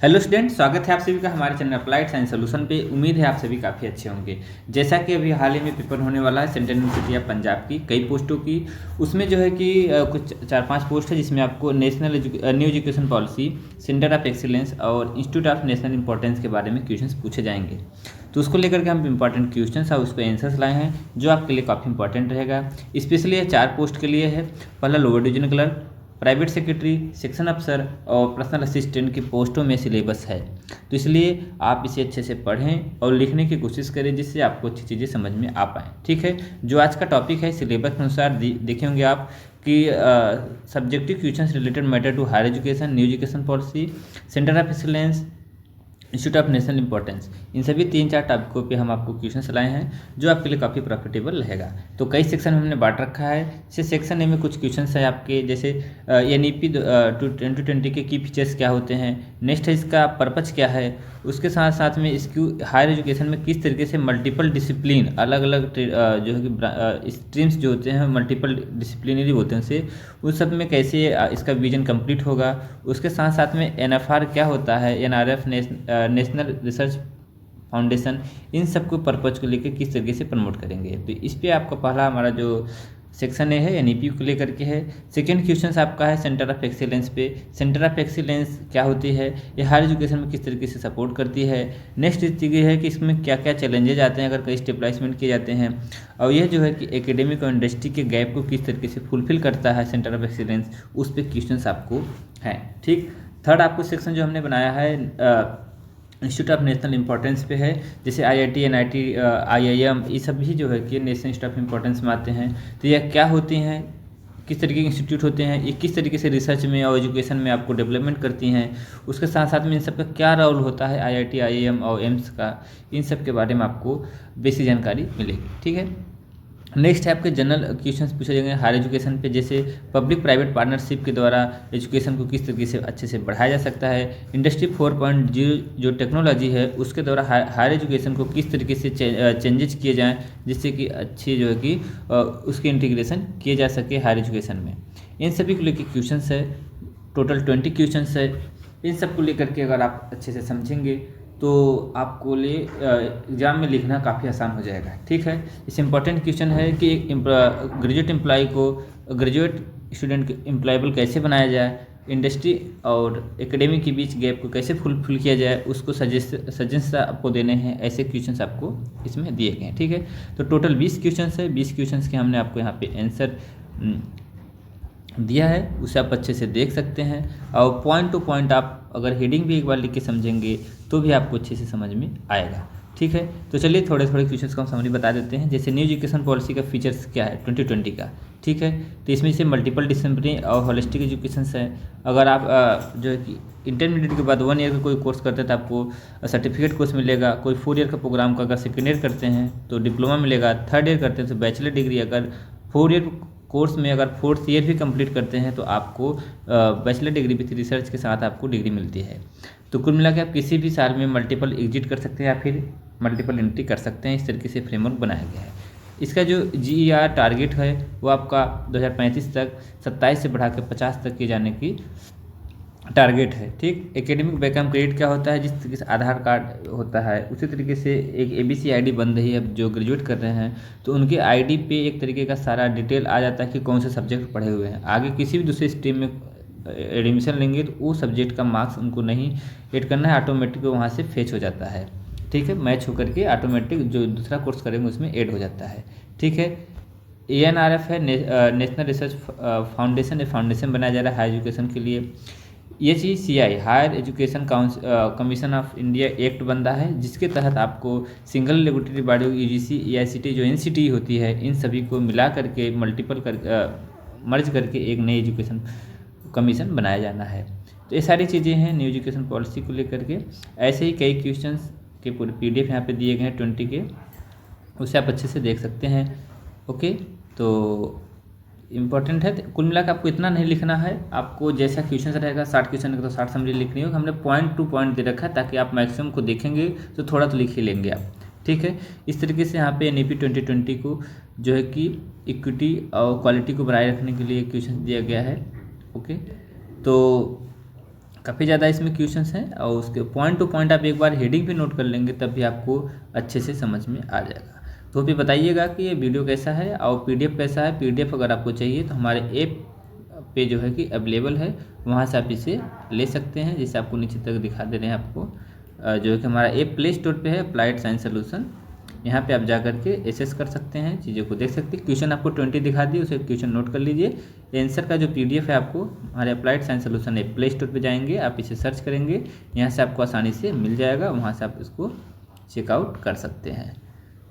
Hello student, स्वागत है आप सभी का हमारे चैनल अप्लाइड साइंस सोल्यूशन पे। उम्मीद है आप सभी काफ़ी अच्छे होंगे। जैसा कि अभी हाल ही में पेपर होने वाला है सेंट्रल यूनिवर्सिटी ऑफ पंजाब की कई पोस्टों की, उसमें जो है कि कुछ 4-5 पोस्ट है जिसमें आपको new education policy, centre of excellence और इंस्टीट्यूट ऑफ नेशनल इंपॉर्टेंस के बारे में क्वेश्चंस पूछे जाएंगे। तो उसको लेकर के हम इंपॉर्टेंट क्वेश्चंस और उसको आंसर्स लाए हैं जो आपके लिए काफ़ी इंपॉर्टेंट रहेगा। स्पेशली ये 4 पोस्ट के लिए है। पहला lower division clerk, private secretary, section अफसर और पर्सनल असिस्टेंट की पोस्टों में सिलेबस है। तो इसलिए आप इसे अच्छे से पढ़ें और लिखने की कोशिश करें जिससे आपको अच्छी चीज़ें समझ में आ पाएँ। ठीक है, जो आज का टॉपिक है सिलेबस के अनुसार देखे होंगे आप कि subjective questions related matter to higher education, new education policy, centre of excellence, institute of national importance, इन सभी 3-4 टॉपिकों पे हम आपको क्वेश्चन लाए हैं जो आपके लिए काफ़ी प्रॉफिटेबल रहेगा। तो कई सेक्शन हमने बांट रखा है। जैसे सेक्शन ए में कुछ क्वेश्चन है आपके, जैसे एनईपी 2020 के की फीचर्स क्या होते हैं, नेक्स्ट है इसका पर्पज क्या है, उसके साथ साथ में इसकी हायर एजुकेशन में किस तरीके से मल्टीपल डिसिप्लिन, अलग अलग जो है कि स्ट्रीम्स जो होते हैं मल्टीपल डिसिप्लिनरी होते हैं उनसे, उस सब में कैसे इसका विजन कंप्लीट होगा। उसके साथ साथ में एनएफआर क्या होता है, एनआरएफ नेशनल रिसर्च फाउंडेशन, इन सब को पर्पज को लेकर किस तरीके से प्रमोट करेंगे। तो इस पे आपका पहला हमारा जो सेक्शन है एनईपी को लेकर के है। सेकंड क्वेश्चन आपका है सेंटर ऑफ एक्सीलेंस पे। सेंटर ऑफ एक्सीलेंस क्या होती है, ये हायर एजुकेशन में किस तरीके से सपोर्ट करती है। नेक्स्ट चीज़ है कि इसमें क्या क्या चैलेंजेज आते हैं अगर कई स्टेबलाइजमेंट किए जाते हैं, और यह जो है कि एकेडमिक और इंडस्ट्री के गैप को किस तरीके से फुलफिल करता है सेंटर ऑफ एक्सीलेंस, उस पर क्वेश्चन आपको हैं। ठीक, थर्ड आपको सेक्शन जो हमने बनाया है इंस्टीट्यूट ऑफ नेशनल इंपॉर्टेंस पे है। जैसे आईआईटी, एनआईटी, आईआईएम, ये सब भी जो है कि नेशनल इंस्टीट्यूट ऑफ इंपॉर्टेंस में आते हैं। तो यह क्या होती हैं, किस तरीके के इंस्टीट्यूट होते हैं, ये किस तरीके से रिसर्च में और एजुकेशन में आपको डेवलपमेंट करती हैं, उसके साथ साथ में इन सब का क्या रोल होता है आईआईटी, आईआईएम और एम्स का, इन सब के बारे में आपको बेसिक जानकारी मिलेगी। ठीक है, नेक्स्ट है आपके जनरल क्वेश्चंस पूछे जाएंगे हायर एजुकेशन पे, जैसे पब्लिक प्राइवेट पार्टनरशिप के द्वारा एजुकेशन को किस तरीके से अच्छे से बढ़ाया जा सकता है। इंडस्ट्री 4.0 जो टेक्नोलॉजी है उसके द्वारा हायर एजुकेशन को किस तरीके से चेंजेस किए जाएँ जिससे कि अच्छी जो है कि उसकी इंटीग्रेशन किए जा सके हायर एजुकेशन में। इन सभी को लेकर क्वेश्चन है, टोटल 20 क्वेश्चन है। इन सब को लेकर के अगर आप अच्छे से समझेंगे तो आपको लिए एग्ज़ाम में लिखना काफ़ी आसान हो जाएगा। ठीक है, इस इम्पॉर्टेंट क्वेश्चन है कि एक ग्रेजुएट एम्प्लॉय को, ग्रेजुएट स्टूडेंट को एम्प्लॉयबल कैसे बनाया जाए, इंडस्ट्री और एकेडमिक के बीच गैप को कैसे फुलफिल किया जाए, उसको सजेशंस आपको देने हैं। ऐसे क्वेश्चंस आपको इसमें दिए गए हैं। ठीक है, तो टोटल 20 क्वेश्चंस है। 20 क्वेश्चंस के हमने आपको यहाँ पे आंसर दिया है, उसे आप अच्छे से देख सकते हैं। और पॉइंट टू पॉइंट आप अगर हेडिंग भी एक बार लिख के समझेंगे तो भी आपको अच्छे से समझ में आएगा। ठीक है, तो चलिए थोड़े थोड़े क्वेश्चंस को हम समरी बता देते हैं। जैसे न्यू एजुकेशन पॉलिसी का फीचर्स क्या है 2020 का। ठीक है, तो इसमें से मल्टीपल डिसिप्लिनरी और होलिस्टिक एजुकेशन है। अगर आप जो है कि इंटरमीडिएट के बाद 1 ईयर का कोई कोर्स करते हैं तो आपको सर्टिफिकेट कोर्स मिलेगा। कोई 4 ईयर का प्रोग्राम का अगर सेकेंड ईयर करते हैं तो डिप्लोमा मिलेगा। 3rd ईयर करते हैं तो बैचलर डिग्री। अगर 4 ईयर कोर्स में अगर 4th ईयर भी कंप्लीट करते हैं तो आपको बैचलर डिग्री विथ रिसर्च के साथ आपको डिग्री मिलती है। तो कुल मिला के आप किसी भी साल में मल्टीपल एग्जिट कर सकते हैं या फिर मल्टीपल एंट्री कर सकते हैं। इस तरीके से फ्रेमवर्क बनाया गया है। इसका जो GER टारगेट है वो आपका 2035 तक 27 से बढ़ा के 50 तक किए जाने की टारगेट है। ठीक, एकेडमिक बैकअप क्रेडिट क्या होता है, जिस तरीके से आधार कार्ड होता है उसी तरीके से एक ABC ID बन रही है। जो ग्रेजुएट कर रहे हैं तो उनके ID पे एक तरीके का सारा डिटेल आ जाता है कि कौन से सब्जेक्ट पढ़े हुए हैं। आगे किसी भी दूसरे स्ट्रीम में एडमिशन लेंगे तो वो सब्जेक्ट का मार्क्स उनको नहीं ऐड करना है, ऑटोमेटिक वहाँ से फेच हो जाता है। ठीक है, मैच होकर के ऑटोमेटिक जो दूसरा कोर्स करेंगे उसमें ऐड हो जाता है। ठीक है, ANRF है नेशनल रिसर्च फाउंडेशन, ये फाउंडेशन बनाया जा रहा है हायर एजुकेशन के लिए। HECI higher education commission of India act बन रहा है जिसके तहत आपको single regulatory body UGC, AICTE जो NCTE होती है, इन सभी को मिला करके मर्ज करके एक नई एजुकेशन कमीशन बनाया जाना है। तो ये सारी चीज़ें हैं न्यू एजुकेशन पॉलिसी को लेकर के। ऐसे ही कई क्वेश्चंस के पूरे PDF यहाँ पे दिए गए हैं 20 के, उसे आप अच्छे से देख सकते हैं। ओके, तो इम्पॉर्टेंट है। कुल मिलाकर आपको इतना नहीं लिखना है, आपको जैसा क्वेश्चन रहेगा 60 क्वेश्चन का तो 60 समरी लिखनी होगी। हमने पॉइंट टू पॉइंट दे रखा है ताकि आप मैक्सिमम को देखेंगे तो थोड़ा तो लिख ही लेंगे आप। ठीक है, इस तरीके से यहाँ पे NEP 2020 को जो है कि इक्विटी और क्वालिटी को बनाए रखने के लिए क्वेश्चन दिया गया है। ओके, तो काफ़ी ज़्यादा इसमें क्वेश्चंस हैं और उसके पॉइंट टू पॉइंट आप एक बार हेडिंग भी नोट कर लेंगे तब भी आपको अच्छे से समझ में आ जाएगा। तो भी बताइएगा कि ये वीडियो कैसा है और पीडीएफ कैसा है। पीडीएफ अगर आपको चाहिए तो हमारे ऐप पे जो है कि अवेलेबल है, वहाँ से आप इसे ले सकते हैं। जैसे आपको नीचे तक दिखा दे रहे हैं, आपको जो है कि हमारा ऐप प्ले स्टोर पे है, अप्लाइड साइंस सोल्यूशन। यहाँ पे आप जा कर के एसेस कर सकते हैं, चीज़ों को देख सकते हैं। क्वेश्चन आपको 20 दिखा दिए, उसे क्वेश्चन नोट कर लीजिए। आंसर का जो पीडीएफ है आपको हमारे applied science solution app play store पे जाएंगे, आप इसे सर्च करेंगे, यहाँ से आपको आसानी से मिल जाएगा, वहाँ से आप इसको चेकआउट कर सकते हैं।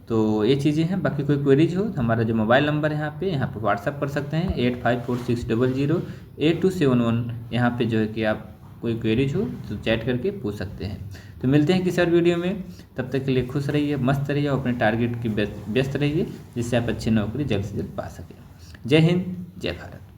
तो ये चीज़ें हैं। बाकी कोई क्वेरीज हो तो हमारा जो मोबाइल नंबर है यहाँ पे व्हाट्सअप कर सकते हैं 8546008271। यहाँ पे जो है कि आप कोई क्वेरीज हो तो चैट करके पूछ सकते हैं। तो मिलते हैं किसी और वीडियो में, तब तक के लिए खुश रहिए, मस्त रहिए और अपने टारगेट की व्यस्त रहिए, जिससे आप अच्छी नौकरी जल्द से जल्द पा सकें। जय हिंद, जय भारत।